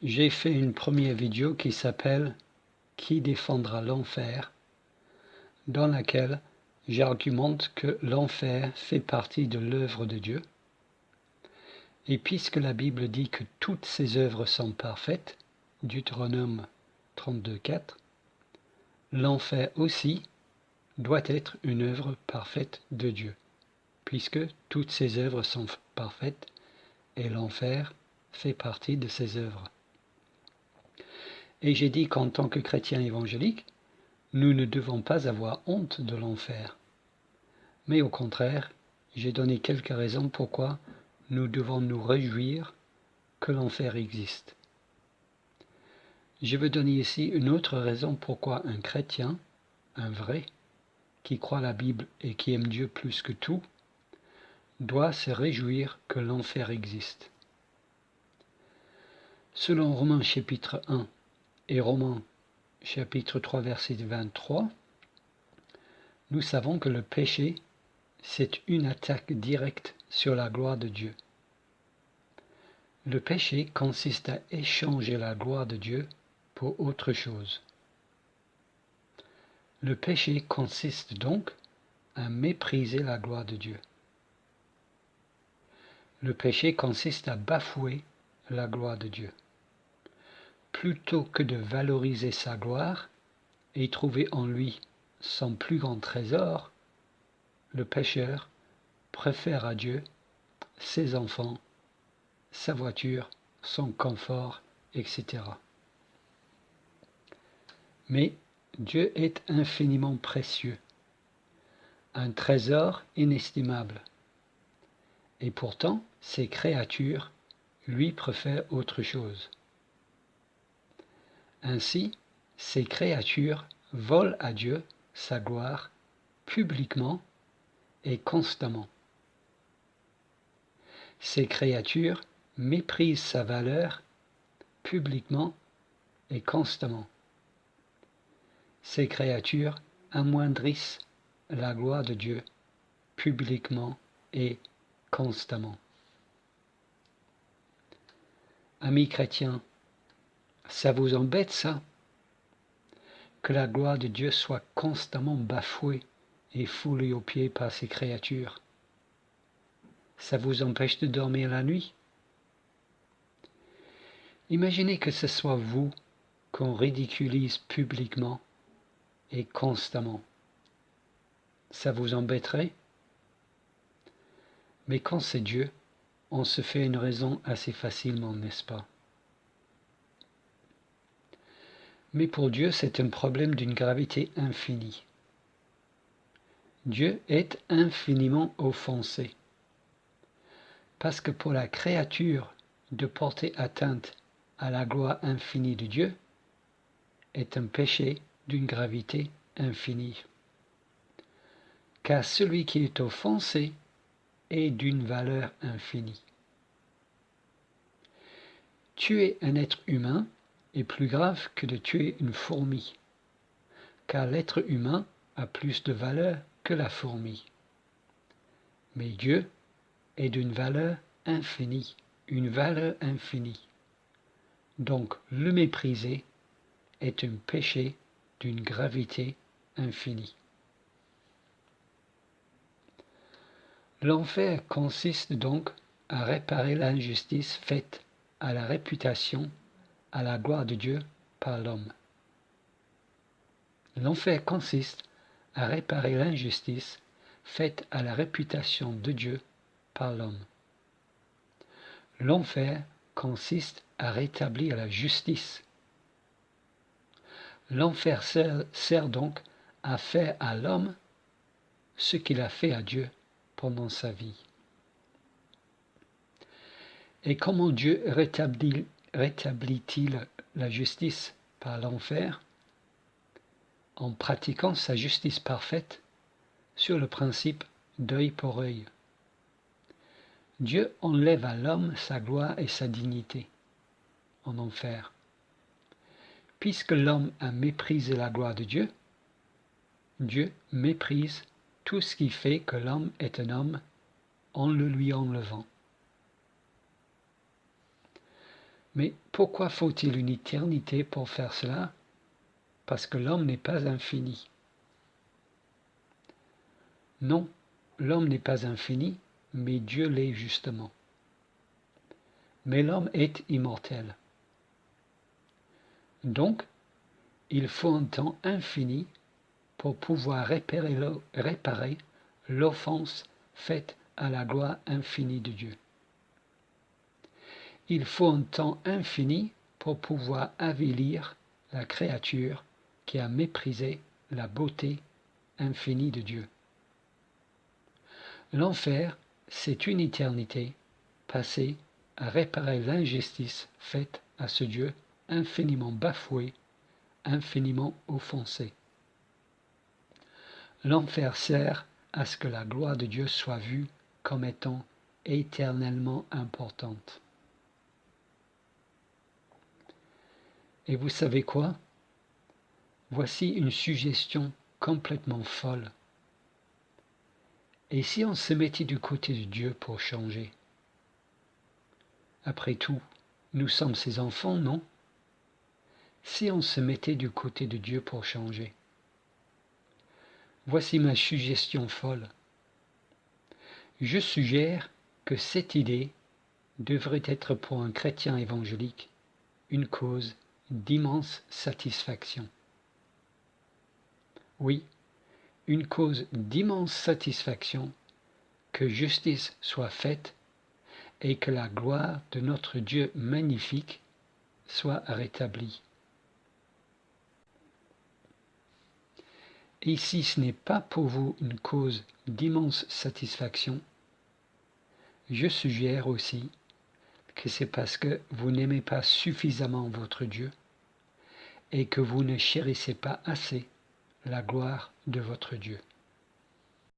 J'ai fait une première vidéo qui s'appelle « Qui défendra l'enfer ?» dans laquelle j'argumente que l'enfer fait partie de l'œuvre de Dieu. Et puisque la Bible dit que toutes ses œuvres sont parfaites, Deutéronome 32,4, l'enfer aussi doit être une œuvre parfaite de Dieu, puisque toutes ses œuvres sont parfaites et l'enfer fait partie de ses œuvres. Et j'ai dit qu'en tant que chrétiens évangéliques, nous ne devons pas avoir honte de l'enfer. Mais au contraire, j'ai donné quelques raisons pourquoi nous devons nous réjouir que l'enfer existe. Je veux donner ici une autre raison pourquoi un chrétien, un vrai, qui croit la Bible et qui aime Dieu plus que tout, doit se réjouir que l'enfer existe. Selon Romains chapitre 1 et Romains chapitre 3 verset 23, nous savons que le péché, c'est une attaque directe sur la gloire de Dieu. Le péché consiste à échanger la gloire de Dieu pour autre chose. Le péché consiste donc à mépriser la gloire de Dieu. Le péché consiste à bafouer la gloire de Dieu. Plutôt que de valoriser sa gloire et trouver en lui son plus grand trésor, le pécheur préfère à Dieu ses enfants, sa voiture, son confort, etc. Mais Dieu est infiniment précieux, un trésor inestimable, et pourtant ses créatures lui préfèrent autre chose. Ainsi, ces créatures volent à Dieu sa gloire publiquement et constamment. Ces créatures méprisent sa valeur publiquement et constamment. Ces créatures amoindrissent la gloire de Dieu publiquement et constamment. Amis chrétiens, ça vous embête ça? Que la gloire de Dieu soit constamment bafouée et foulée aux pieds par ces créatures? Ça vous empêche de dormir la nuit? Imaginez que ce soit vous qu'on ridiculise publiquement et constamment. Ça vous embêterait? Mais quand c'est Dieu, on se fait une raison assez facilement, n'est-ce pas? Mais pour Dieu, c'est un problème d'une gravité infinie. Dieu est infiniment offensé. Parce que pour la créature de porter atteinte à la gloire infinie de Dieu est un péché d'une gravité infinie. Car celui qui est offensé est d'une valeur infinie. Tuer un être humain est plus grave que de tuer une fourmi, car l'être humain a plus de valeur que la fourmi. Mais Dieu est d'une valeur infinie, une valeur infinie. Donc le mépriser est un péché d'une gravité infinie. L'enfer consiste donc à réparer l'injustice faite à la réputation, à la gloire de Dieu par l'homme. L'enfer consiste à réparer l'injustice faite à la réputation de Dieu par l'homme. L'enfer consiste à rétablir la justice. L'enfer sert donc à faire à l'homme ce qu'il a fait à Dieu pendant sa vie. Et comment Dieu rétablit-il la justice par l'enfer? En pratiquant sa justice parfaite sur le principe d'œil pour œil. Dieu enlève à l'homme sa gloire et sa dignité en enfer. Puisque l'homme a méprisé la gloire de Dieu, Dieu méprise tout ce qui fait que l'homme est un homme en le lui enlevant. Mais pourquoi faut-il une éternité pour faire cela? Parce que l'homme n'est pas infini. Non, l'homme n'est pas infini, mais Dieu l'est justement. Mais l'homme est immortel. Donc, il faut un temps infini pour pouvoir réparer l'offense faite à la gloire infinie de Dieu. Il faut un temps infini pour pouvoir avilir la créature qui a méprisé la beauté infinie de Dieu. L'enfer, c'est une éternité passée à réparer l'injustice faite à ce Dieu infiniment bafoué, infiniment offensé. L'enfer sert à ce que la gloire de Dieu soit vue comme étant éternellement importante. Et vous savez quoi? Voici une suggestion complètement folle. Et si on se mettait du côté de Dieu pour changer? Après tout, nous sommes ses enfants, non? Si on se mettait du côté de Dieu pour changer? Voici ma suggestion folle. Je suggère que cette idée devrait être pour un chrétien évangélique une cause d'immense satisfaction. Oui, une cause d'immense satisfaction que justice soit faite et que la gloire de notre Dieu magnifique soit rétablie. Et si ce n'est pas pour vous une cause d'immense satisfaction, je suggère aussi que c'est parce que vous n'aimez pas suffisamment votre Dieu et que vous ne chérissez pas assez la gloire de votre Dieu.